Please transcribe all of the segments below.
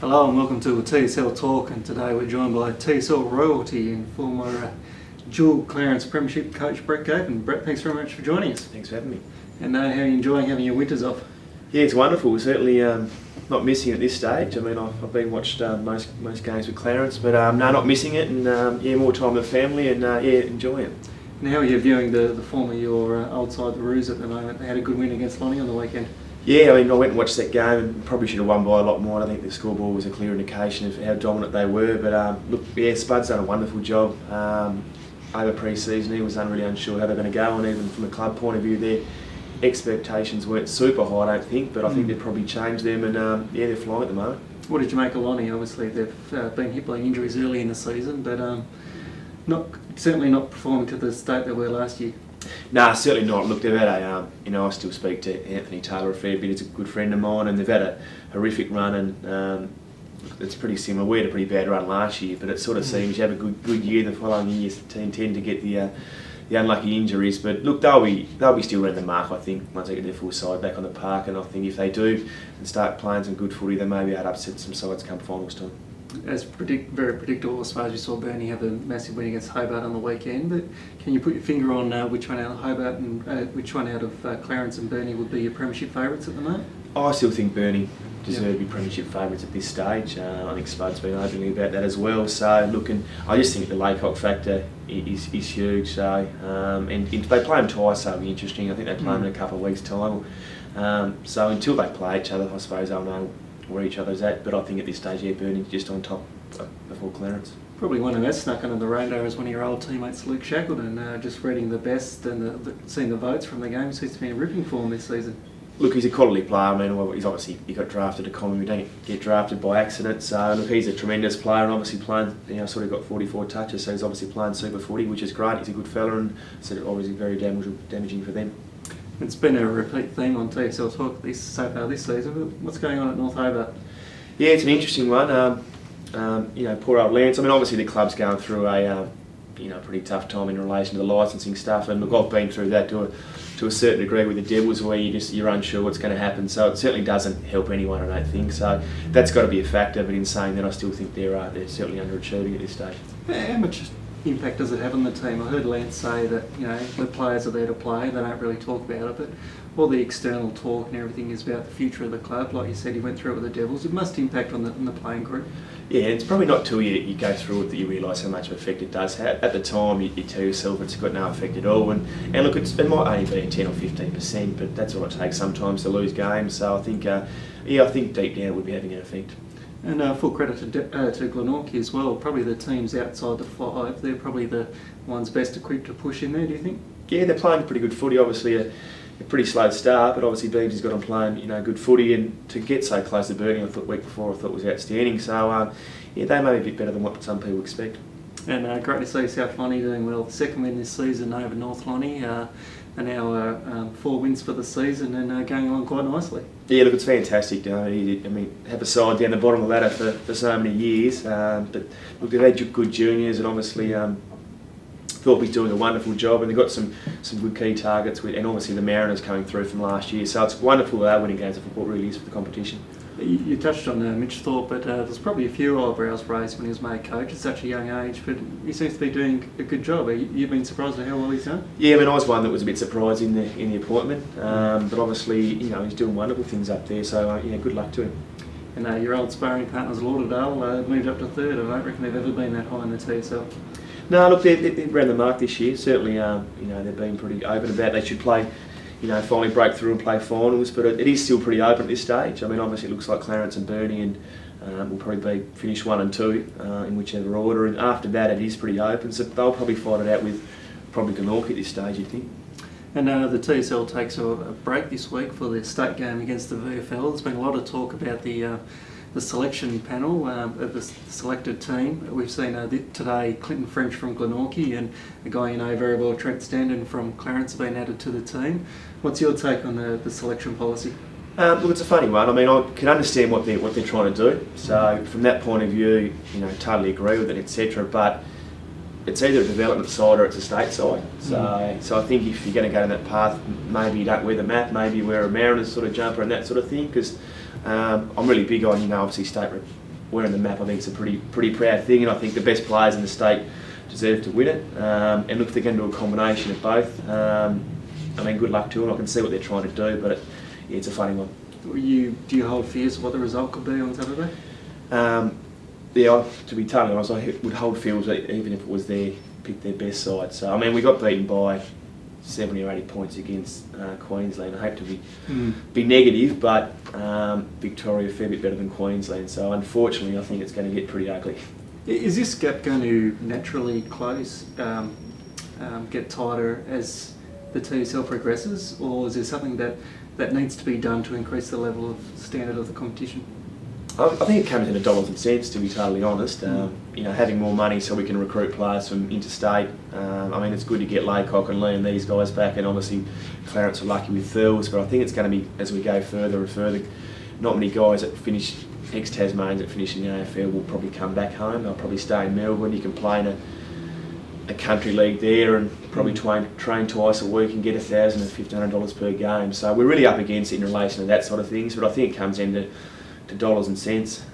Hello and welcome to TSL Talk, and today we're joined by TSL royalty and former dual Clarence Premiership coach Brett Geappen. Brett, thanks very much for joining us. Thanks for having me. And how are you enjoying having your winters off? Yeah, it's wonderful. We're certainly not missing it at this stage. I mean, I've been watched most games with Clarence, but no, not missing it, and more time with the family, and enjoying it. And how are you viewing the form of your old side, the Roos, at the moment? They had a good win against Lonnie on the weekend. Yeah, I mean, I went and watched that game and probably should have won by a lot more. I think the scoreboard was a clear indication of how dominant they were. But look, yeah, Spud's done a wonderful job over pre-season. He was really unsure how they're going to go, and even from a club point of view, their expectations weren't super high, I don't think. But I think they've probably changed them, and they're flying at the moment. What did you make of Lonnie? Obviously, they've been hit by injuries early in the season, but certainly not performing to the state they were last year. Nah, certainly not. Look, they've had I still speak to Anthony Taylor a fair bit. He's a good friend of mine, and they've had a horrific run, and it's pretty similar. We had a pretty bad run last year, but it sort of seems you have a good year, the following year you tend to get the unlucky injuries. But look, they'll be still around the mark, I think, once they get their full side back on the park, and I think if they do and start playing some good footy, they may be able to upset some sides come finals time. As very predictable, I suppose. We saw Burnie have a massive win against Hobart on the weekend, but can you put your finger on which one out of Hobart and which one out of Clarence and Burnie would be your premiership favourites at the moment? I still think Burnie deserve to be premiership favourites at this stage. I think Spud's been openly about that as well. So look, and I just think the Laycock factor is huge. So and they play them twice, so it'll be interesting. I think they play them in a couple of weeks' time. So until they play each other, I suppose they'll know where each other's at, but I think at this stage, Burnie's just on top before Clarence. Probably one who has snuck under the radar is one of your old teammates, Luke Shackleton. Just reading the best and seeing the votes from the game, seems to be in ripping form this season. Look, he's a quality player. I mean, he got drafted to Common. We don't get drafted by accident. So look, he's a tremendous player, and obviously playing, sort of got 44 touches, so he's obviously playing super footy, which is great. He's a good fella, and so obviously very damaging for them. It's been a repeat theme on TSL Talk so far this season, but what's going on at North Hobart? Yeah, it's an interesting one. Poor old Lance. I mean, obviously the club's going through a pretty tough time in relation to the licensing stuff, and look, I've been through that to a certain degree with the Devils, where you're unsure what's going to happen. So it certainly doesn't help anyone, I don't think. So that's got to be a factor. But in saying that, I still think they're certainly underachieving at this stage. How much impact does it have on the team? I heard Lance say that the players are there to play. They don't really talk about it, but all the external talk and everything is about the future of the club. Like you said, he went through it with the Devils. It must impact on the playing group. Yeah, it's probably not till you go through it that you realise how much of effect it does have. At the time, you tell yourself it's got no effect at all. And look, it might only be 10 or 15%, but that's all it takes sometimes to lose games. So I think, I think deep down it would be having an effect. And full credit to Glenorchy as well. Probably the teams outside the 5, they're probably the ones best equipped to push in there, do you think? Yeah, they're playing pretty good footy. Obviously a pretty slow start, but obviously Beebs has got them playing good footy, and to get so close to Burnie, the week before, I thought was outstanding. So they may be a bit better than what some people expect. And great to see South Lonnie doing well. Second win this season over North Lonnie, and now 4 wins for the season, and going along quite nicely. Yeah, look, it's fantastic. I mean, have a side down the bottom of the ladder for so many years, but look, they've had good juniors, and obviously Thorpe's doing a wonderful job, and they've got some good key targets, and obviously the Mariners coming through from last year. So it's wonderful that they're winning games of football, really is, for the competition. You touched on Mitch Thorpe, but there's probably a few eyebrows raised when he was made coach at such a young age, but he seems to be doing a good job. You've been surprised at how well he's done? Yeah, I mean, I was one that was a bit surprised in the appointment, but obviously, he's doing wonderful things up there, so good luck to him. And your old sparring partners, Lauderdale, moved up to 3rd. I don't reckon they've ever been that high in the TSL. No, look, they're around the mark this year. Certainly, they've been pretty open about they should play, finally break through and play finals, but it is still pretty open at this stage. I mean, obviously it looks like Clarence and Burnie and will probably finish 1 and 2 in whichever order, and after that it is pretty open, so they'll probably fight it out with probably Glenorchy at this stage, you'd think. And the TSL takes a break this week for the state game against the VFL. There's been a lot of talk about the selection panel of the selected team. We've seen today Clinton French from Glenorchy and a guy very well, Trent Standen from Clarence, have been added to the team. What's your take on the selection policy? Look, it's a funny one. I mean, I can understand what they're trying to do. So from that point of view, totally agree with it, etc. But it's either a development side or it's a state side. So I think if you're going to go down that path, maybe you don't wear the map, maybe you wear a Mariners sort of jumper and that sort of thing, because I'm really big on, obviously state wearing the map, I think it's a pretty proud thing, and I think the best players in the state deserve to win it. And look, they're going to do a combination of both. I mean, good luck to them. I can see what they're trying to do, but it's a funny one. Do you hold fears of what the result could be on Saturday? Yeah, to be totally honest, I would hold feels that even if it was pick their best side. So, I mean, we got beaten by 70 or 80 points against Queensland. I hate to be negative, but Victoria a fair bit better than Queensland. So, unfortunately, I think it's going to get pretty ugly. Is this gap going to naturally close, get tighter as the TSL progresses, or is there something that needs to be done to increase the level of standard of the competition? I think it comes into dollars and cents, to be totally honest. Having more money so we can recruit players from interstate. I mean, it's good to get Laycock and Lee and these guys back, and obviously Clarence are lucky with Thurles, but I think it's going to be, as we go further and further, not many guys that finish, ex-Tasmanians that finish in the AFL will probably come back home. They'll probably stay in Melbourne. You can play in a country league there and probably train twice a week and get $1,000 and $1,500 per game. So we're really up against it in relation to that sort of things, but I think it comes into dollars and cents.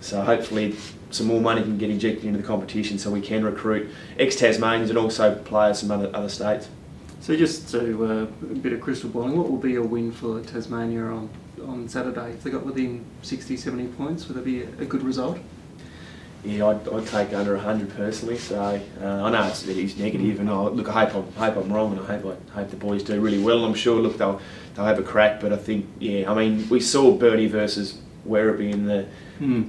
So hopefully some more money can get injected into the competition so we can recruit ex-Tasmanians and also players from other states. So just to a bit of crystal balling, what will be a win for Tasmania on Saturday? If they got within 60, 70 points, would that be a good result? Yeah, I'd take under 100 personally. So I know it's negative, and I hope I'm wrong, and I hope the boys do really well. I'm sure they'll have a crack, but I think I mean, we saw Burnie versus Werribee in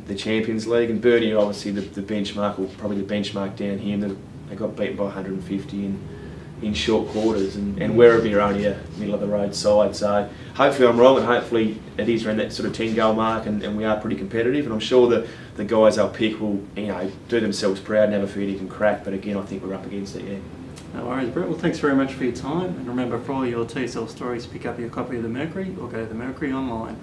the Champions League, and Burnie obviously the benchmark, or probably the benchmark down here. They got beaten by 150 in short quarters, and Werribee are only a middle of the road side. So hopefully I'm wrong, and hopefully it is around that sort of 10-goal mark, and we are pretty competitive. And I'm sure the guys they'll pick will do themselves proud and have a fair even crack. But again, I think we're up against it. Yeah. No worries, Brett. Well, thanks very much for your time, and remember, for all your TSL stories, pick up your copy of the Mercury or go to the Mercury online.